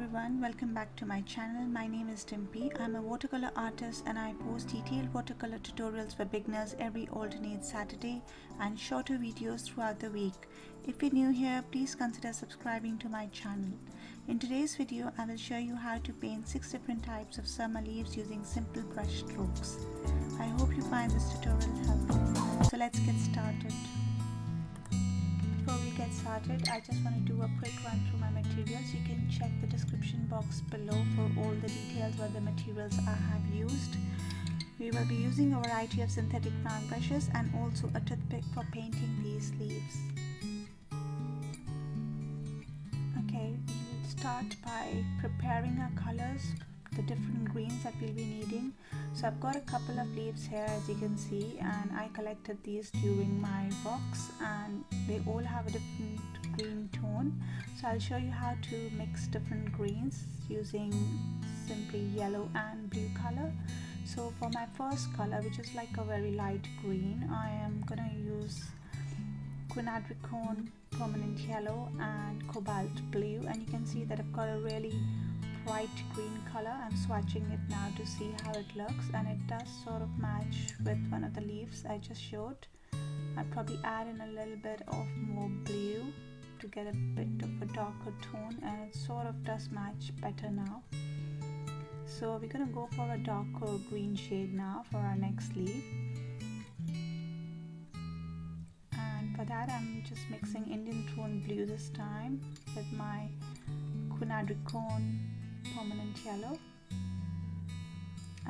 everyone, welcome back to my channel. My name is Timpy. I'm a watercolor artist and I post detailed watercolor tutorials for beginners every alternate Saturday and shorter videos throughout the week. If you're new here, please consider subscribing to my channel. In today's video, I will show you how to paint 6 different types of summer leaves using simple brush strokes. I hope you find this tutorial helpful. So let's get started. Before we get started, I just want to do a quick run through my materials. You can check the description box below for all the details about the materials I have used. We will be using a variety of synthetic round brushes and also a toothpick for painting these leaves. Okay, we'll start by preparing our colors, the different greens that we'll be needing. So I've got a couple of leaves here, as you can see, and I collected these during my walks and they all have a different green tone. So I'll show you how to mix different greens using simply yellow and blue color. So for my first color, which is like a very light green, I am going to use Quinophthalone Permanent Yellow and Cobalt Blue, and you can see that I've got a really bright green color. I'm swatching it now to see how it looks, and it does sort of match with one of the leaves I just showed. I'll probably add in a little bit of more blue to get a bit of a darker tone, and it sort of does match better now. So we're going to go for a darker green shade now for our next leaf, and for that I'm just mixing Indianthrone Blue this time with my Quinophthalone Permanent Yellow,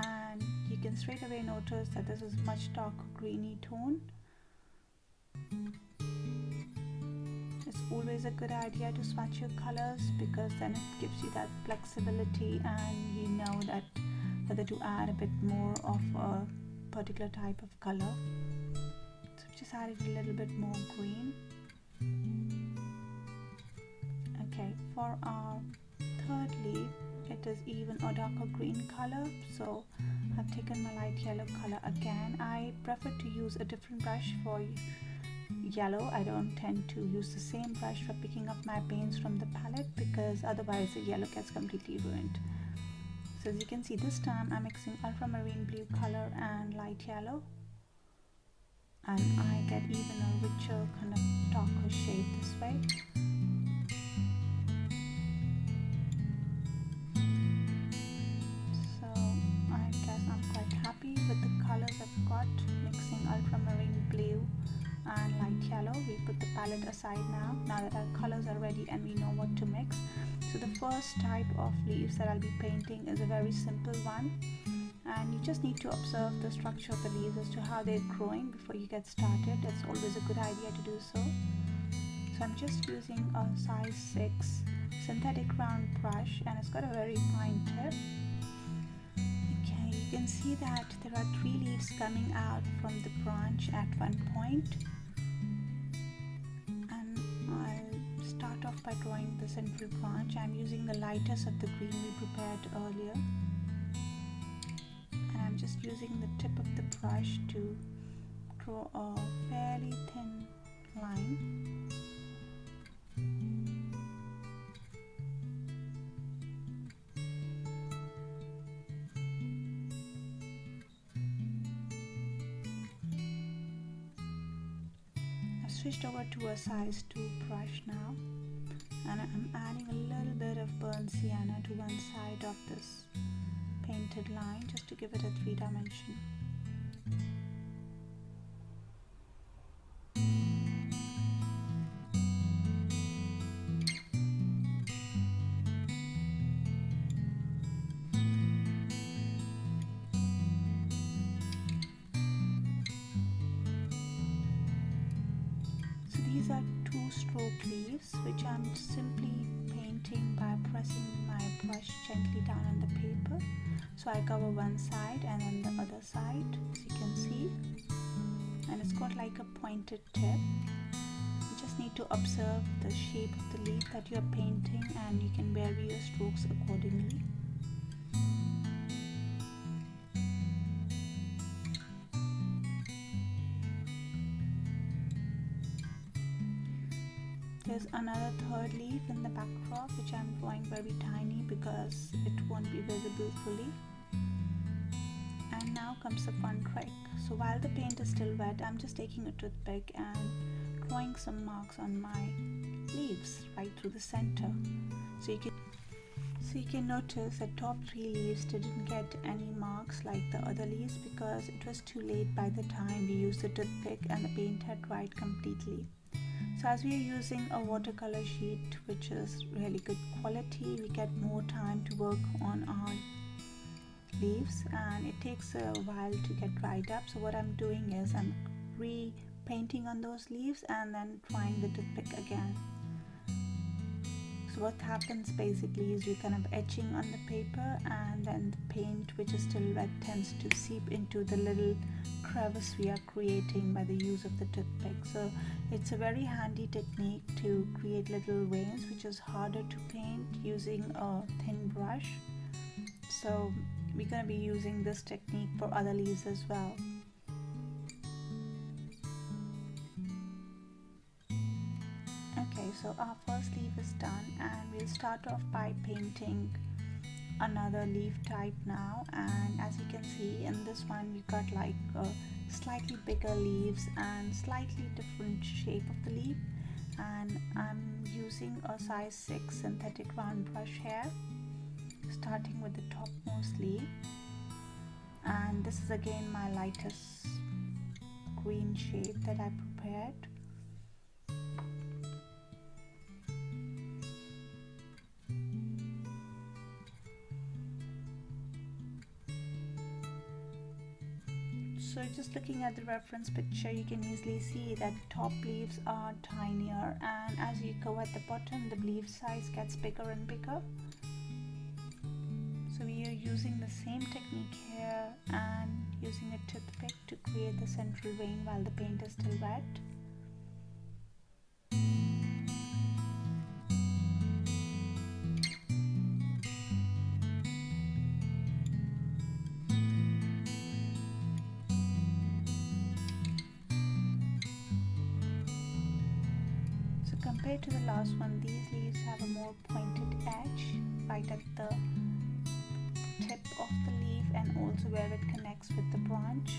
and you can straight away notice that this is much darker greeny tone. It's always a good idea to swatch your colors because then it gives you that flexibility and you know that whether to add a bit more of a particular type of color. So I've just added a little bit more green. Okay, for our third leaf, it is even a darker green color, so I've taken my light yellow color again. I prefer to use a different brush for yellow. I don't tend to use the same brush for picking up my paints from the palette because otherwise the yellow gets completely ruined. So as you can see, this time I'm mixing ultramarine blue color and light yellow, and I get even a richer kind of darker shade this way. With the colors I've got, mixing ultramarine blue and light yellow. We put the palette aside now that our colors are ready and we know what to mix. So the first type of leaves that I'll be painting is a very simple one, and you just need to observe the structure of the leaves as to how they're growing before you get started. It's always a good idea to do so. So I'm just using a size 6 synthetic round brush, and it's got a very fine tip. You can see that there are 3 leaves coming out from the branch at one point, and I'll start off by drawing the central branch. I'm using the lightest of the green we prepared earlier, and I'm just using the tip of the brush to draw a fairly thin line. Switched over to a size 2 brush now, and I'm adding a little bit of burnt sienna to one side of this painted line just to give it a 3-dimension. These are 2-stroke leaves which I'm simply painting by pressing my brush gently down on the paper. So I cover one side and then the other side, as you can see, and it's got like a pointed tip. You just need to observe the shape of the leaf that you're painting and you can vary your strokes accordingly. There's another third leaf in the backdrop which I'm drawing very tiny because it won't be visible fully. And now comes the fun trick. So while the paint is still wet, I'm just taking a toothpick and drawing some marks on my leaves right through the center. So you can notice that top 3 leaves didn't get any marks like the other leaves because it was too late by the time we used the toothpick and the paint had dried completely. So as we are using a watercolor sheet which is really good quality, we get more time to work on our leaves and it takes a while to get dried up. So what I'm doing is I'm repainting on those leaves and then trying the toothpick again. So what happens basically is you're kind of etching on the paper and then the paint which is still wet tends to seep into the little crevice we are creating by the use of the toothpick. So it's a very handy technique to create little veins which is harder to paint using a thin brush. So we're going to be using this technique for other leaves as well. Okay, so our first leaf is done and we'll start off by painting another leaf type now. And as you can see in this one we got like slightly bigger leaves and slightly different shape of the leaf, and I'm using a size 6 synthetic round brush here, starting with the topmost leaf. And this is again my lightest green shade that I prepared. So just looking at the reference picture, you can easily see that top leaves are tinier, and as you go at the bottom, the leaf size gets bigger and bigger. So we are using the same technique here and using a toothpick to create the central vein while the paint is still wet. Compared to the last one, these leaves have a more pointed edge right at the tip of the leaf and also where it connects with the branch.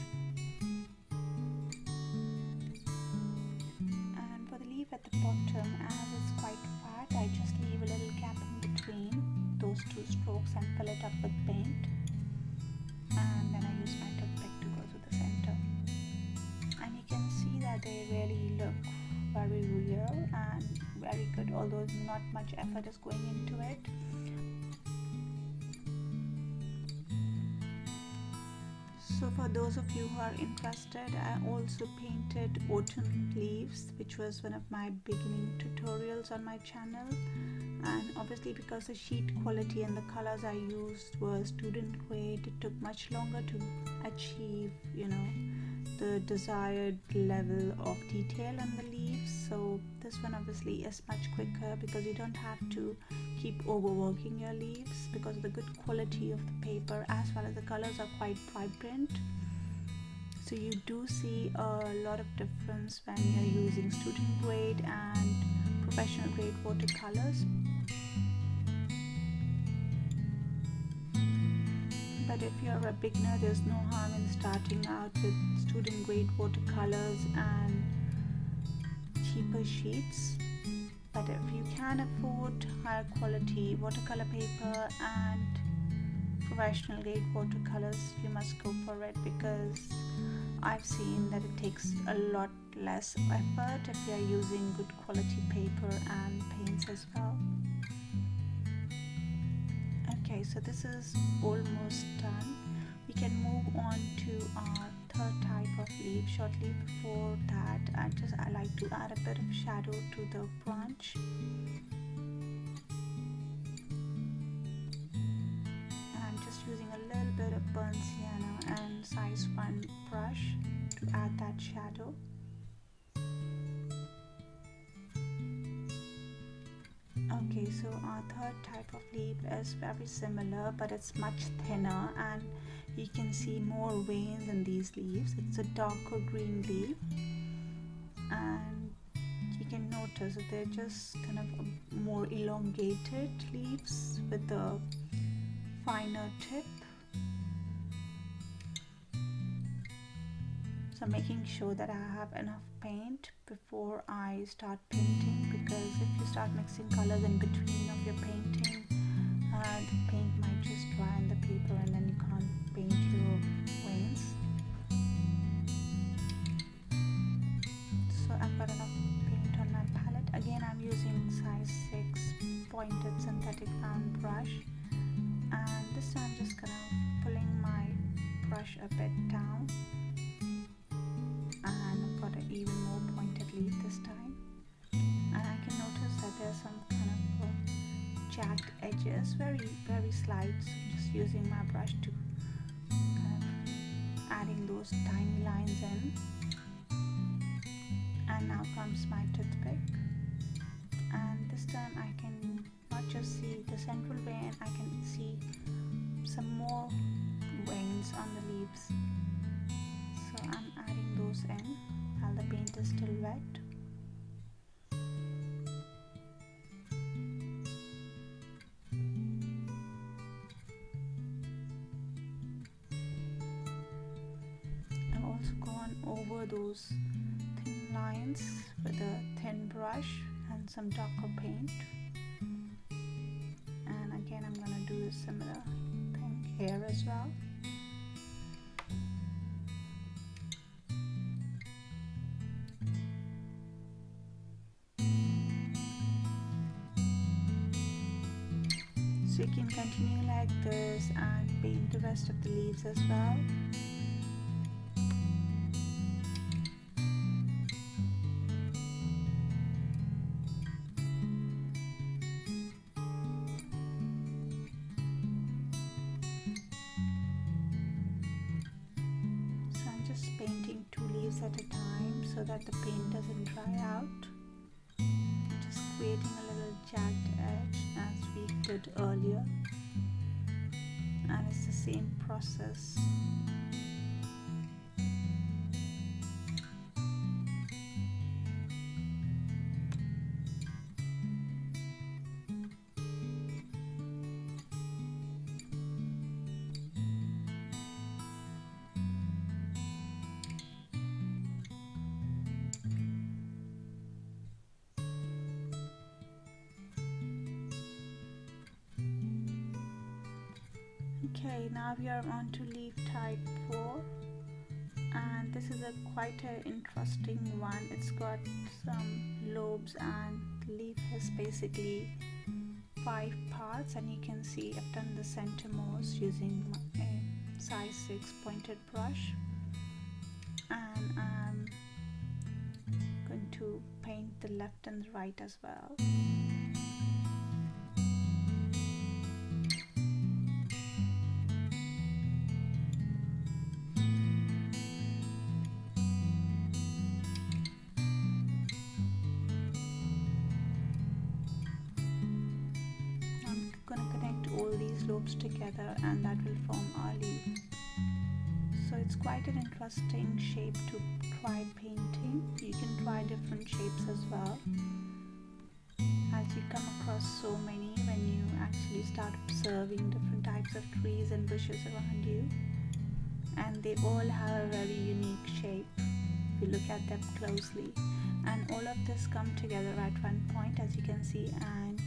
And for the leaf at the bottom, as it's quite fat, I just leave a little gap in between those 2 strokes and fill it up with paint. And then I use my toothpick to go to the center. And you can see that they really look very real and very good, although not much effort is going into it. So for those of you who are interested, I also painted autumn leaves, which was one of my beginning tutorials on my channel. And obviously because the sheet quality and the colors I used were student grade, it took much longer to achieve, the desired level of detail on the leaves. So this one obviously is much quicker because you don't have to keep overworking your leaves because of the good quality of the paper, as well as the colors are quite vibrant. So you do see a lot of difference when you're using student grade and professional grade watercolors. But if you're a beginner, there's no harm in starting out with student grade watercolors and cheaper sheets. But if you can afford higher quality watercolor paper and professional grade watercolors, you must go for it, because I've seen that it takes a lot less effort if you're using good quality paper and paints as well. Okay, so this is almost done. We can move on to our third type of leaf. Shortly before that, I like to add a bit of shadow to the branch. And I'm just using a little bit of burnt sienna and size 1 brush to add that shadow. Okay, so our third type of leaf is very similar, but it's much thinner, and you can see more veins in these leaves. It's a darker green leaf, and you can note notice that they're just kind of more elongated leaves with a finer tip. So making sure that I have enough paint before I start painting, because if you start mixing colors in between of your painting, the paint might just dry on the paper and then you can't paint your veins. So I've got enough paint on my palette. Again, I'm using size 6 pointed synthetic round brush, and this time I'm just kind of pulling my brush a bit down, and I've got an even more pointed leaf this time. And I can notice that there's some kind of jagged edges, very slight, so I'm just using my brush to kind of adding those tiny lines in. And now comes my toothpick, and this time I can not just see the central vein, I can see some more veins on the leaves. So I'm adding those in while the paint is still wet. I've also gone over those thin lines with a thin brush and some darker paint. And again, I'm going to do a similar thing here as well. So you can continue like this and paint the rest of the leaves as well. So I'm just painting 2 leaves at a time so that the paint doesn't dry out. Just creating a little jagged edge as we did earlier, and it's the same process. Okay, now we are on to leaf type 4, and this is quite an interesting one. It's got some lobes and the leaf is basically 5 parts, and you can see I've done the centermost using a size 6 pointed brush, and I'm going to paint the left and the right as well. Lobes together, and that will form our leaf. So it's quite an interesting shape to try painting. You can try different shapes as well, as you come across so many when you actually start observing different types of trees and bushes around you, and they all have a very unique shape if you look at them closely. And all of this come together at one point, as you can see, and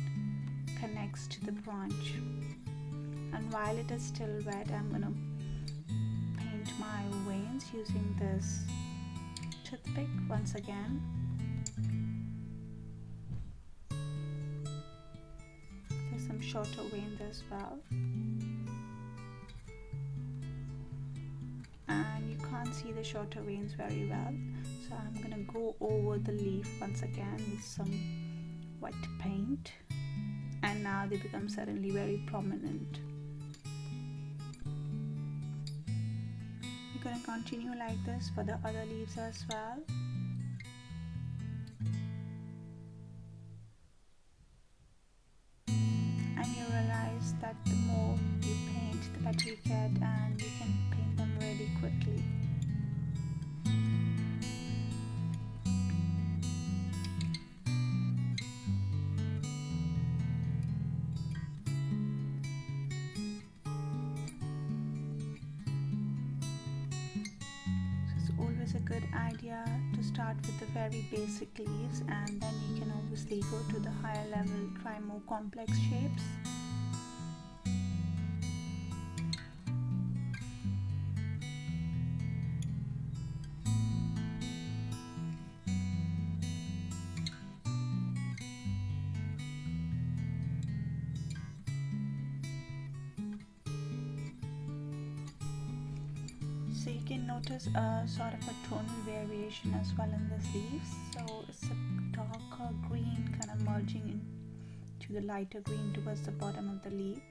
connects to the branch. And while it is still wet, I'm going to paint my veins using this toothpick once again. There's some shorter veins as well. And you can't see the shorter veins very well, so I'm going to go over the leaf once again with some wet paint, and now they become suddenly very prominent. Going to continue like this for the other leaves as well. And you realize that the more you paint, the better you get, and you can paint them really quickly. it's a good idea to start with the very basic leaves, and then you can obviously go to the higher level, try more complex shapes. So you can notice a sort of a tonal variation as well in the leaves. So it's a darker green kind of merging into the lighter green towards the bottom of the leaf.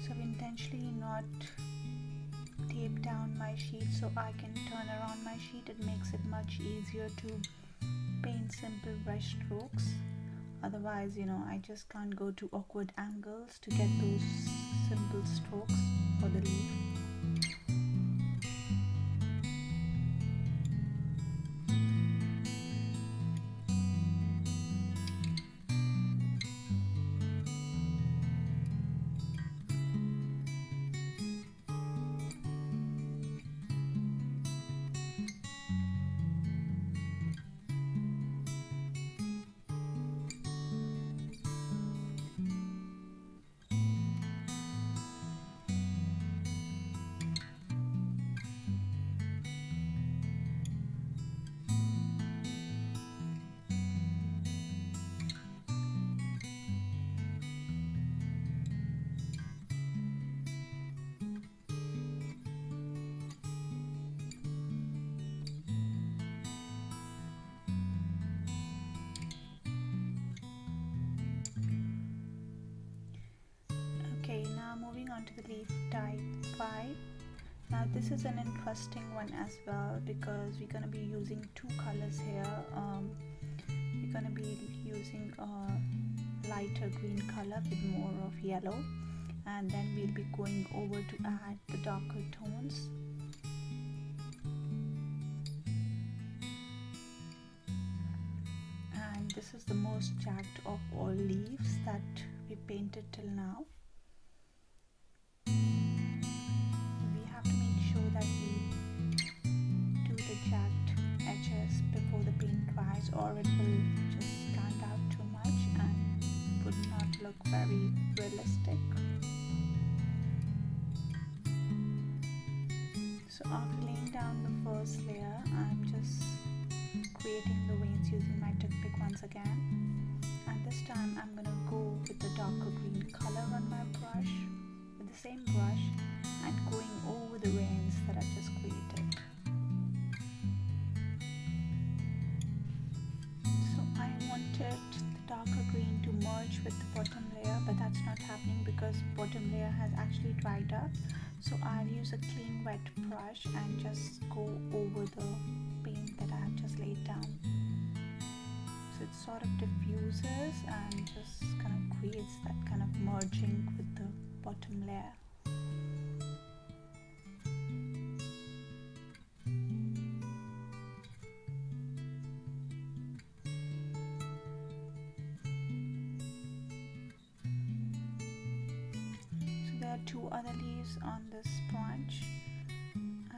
So I've intentionally not tape down my sheet so I can turn around my sheet. It makes it much easier to paint simple brush strokes. Otherwise, I just can't go to awkward angles to get those simple strokes for the leaf. Now moving on to the leaf type 5. Now this is an interesting one as well because we're going to be using two colors here. We're going to be using a lighter green color with more of yellow, and then we'll be going over to add the darker tones. And this is the most jagged of all leaves that we painted till now. That we do the jagged edges before the paint dries, or it will just stand out too much and would not look very realistic. So after laying down the first layer, I'm just creating the veins using my toothpick once again, and this time I'm going to go with the darker green color on my brush with the same brush and going over the veins that I've just created. So I wanted the darker green to merge with the bottom layer, but that's not happening because bottom layer has actually dried up. So I'll use a clean wet brush and just go over the paint that I have just laid down. So it sort of diffuses and just kind of creates that kind of merging with the bottom layer. Two other leaves on this branch,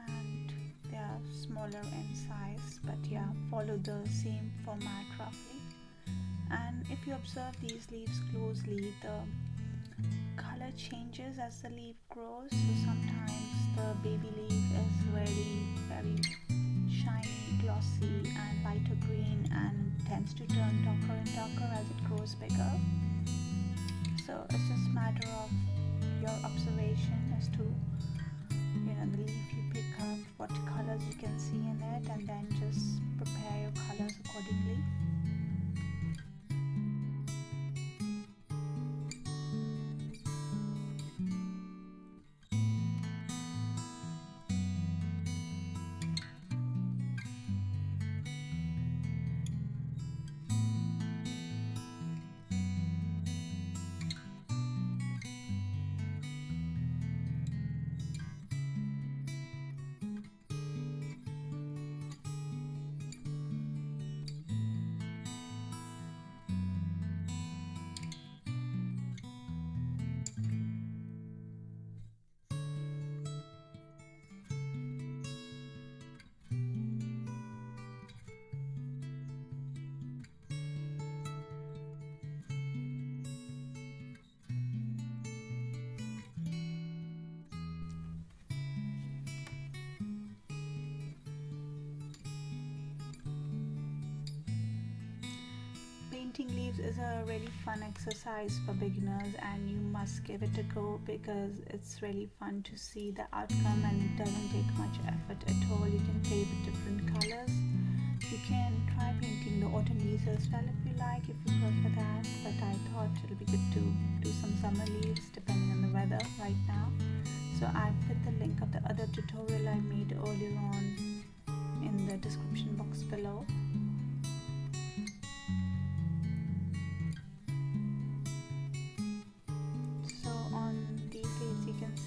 and they are smaller in size, but yeah, follow the same format roughly. And if you observe these leaves closely, the color changes as the leaf grows. So sometimes the baby leaf is very shiny, glossy and lighter green, and tends to turn darker and darker as it grows bigger. So it's just a matter of your observation as to the leaf you pick up, what colors you can see in it, and then just prepare your colors accordingly. Painting leaves is a really fun exercise for beginners, and you must give it a go because it's really fun to see the outcome and it doesn't take much effort at all. You can play with different colors. You can try painting the autumn leaves as well if you like, if you prefer that, but I thought it'll be good to do some summer leaves depending on the weather right now. So I put the link of the other tutorial I made earlier on in the description box below.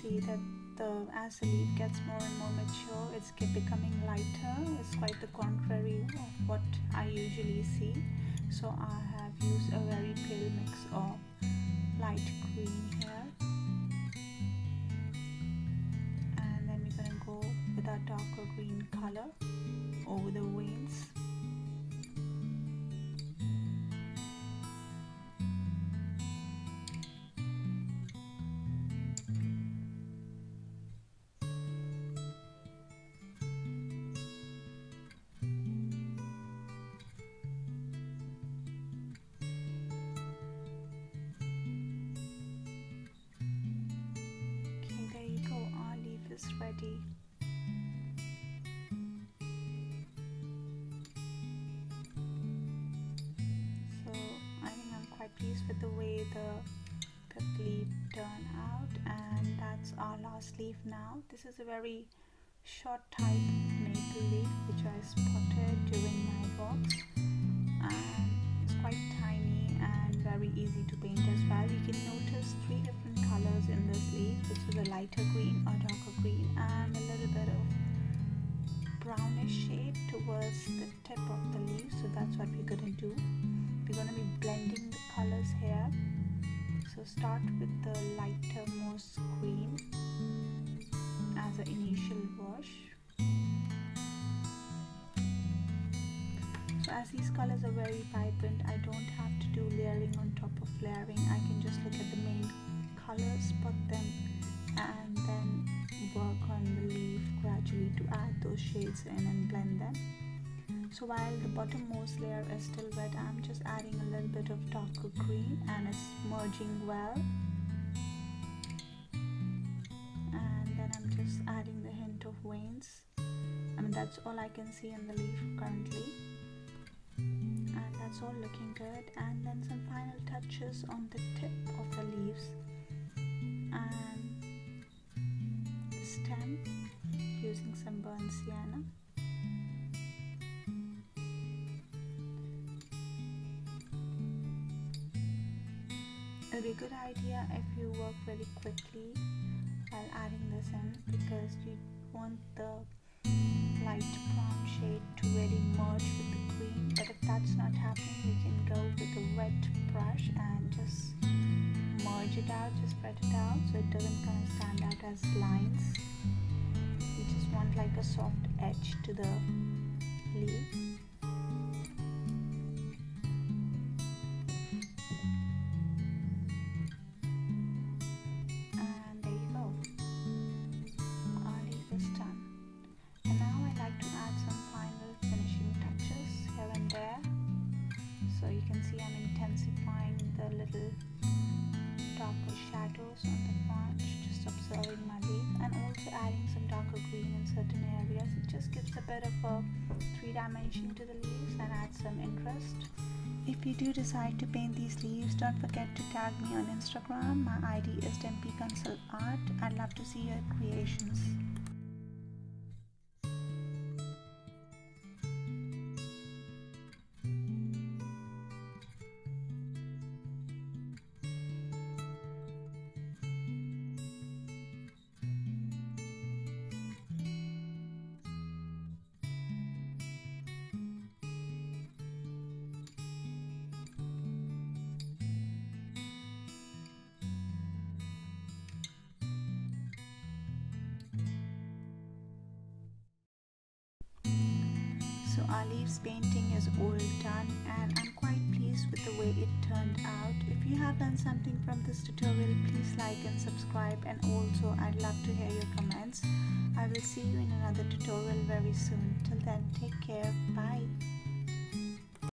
See that as the leaf gets more and more mature, it's becoming lighter. It's quite the contrary of what I usually see. So I have used a very pale mix of light green here, and then we're going to go with our darker green color over the veins. Is ready. So I think I'm quite pleased with the way the fifth leaf turned out, and that's our last leaf now. This is a very short type maple leaf which I spotted during my walks, and it's quite tiny and very easy to paint as well. You can notice 3 different colors in this leaf, which is a lighter green, a darker green, and a little bit of brownish shade towards the tip of the leaf. So that's what we're going to do. We're going to be blending the colors here. So start with the lighter most green as an initial wash. So as these colors are very vibrant, I don't have to do layering on top of layering. I can just look at the main colors, spot them, and then work on the leaf gradually to add those shades in and blend them. So while the bottommost layer is still wet, I'm just adding a little bit of darker green and it's merging well. And then I'm just adding the hint of veins. I mean, that's all I can see in the leaf currently. And that's all looking good. And then some final touches on the tip of the leaves and the stem using some burnt sienna. It'll be a good idea if you work very quickly while adding this in, because you want the light brown shade to really merge with the green. But if that's not happening, you can go with a wet brush and just merge it out, just spread it out so it doesn't kind of stand out as lines. You just want like a soft edge to the leaf. Shadows on the branch, just observing my leaf, and also adding some darker green in certain areas. It just gives a bit of a 3-dimension to the leaves and adds some interest. If you do decide to paint these leaves, don't forget to tag me on Instagram. My ID is DempyConsultArt. I'd love to see your creations. So our leaves painting is all done, and I'm quite pleased with the way it turned out. If you have done something from this tutorial, please like and subscribe, and also I'd love to hear your comments. I will see you in another tutorial very soon. Till then, take care. Bye.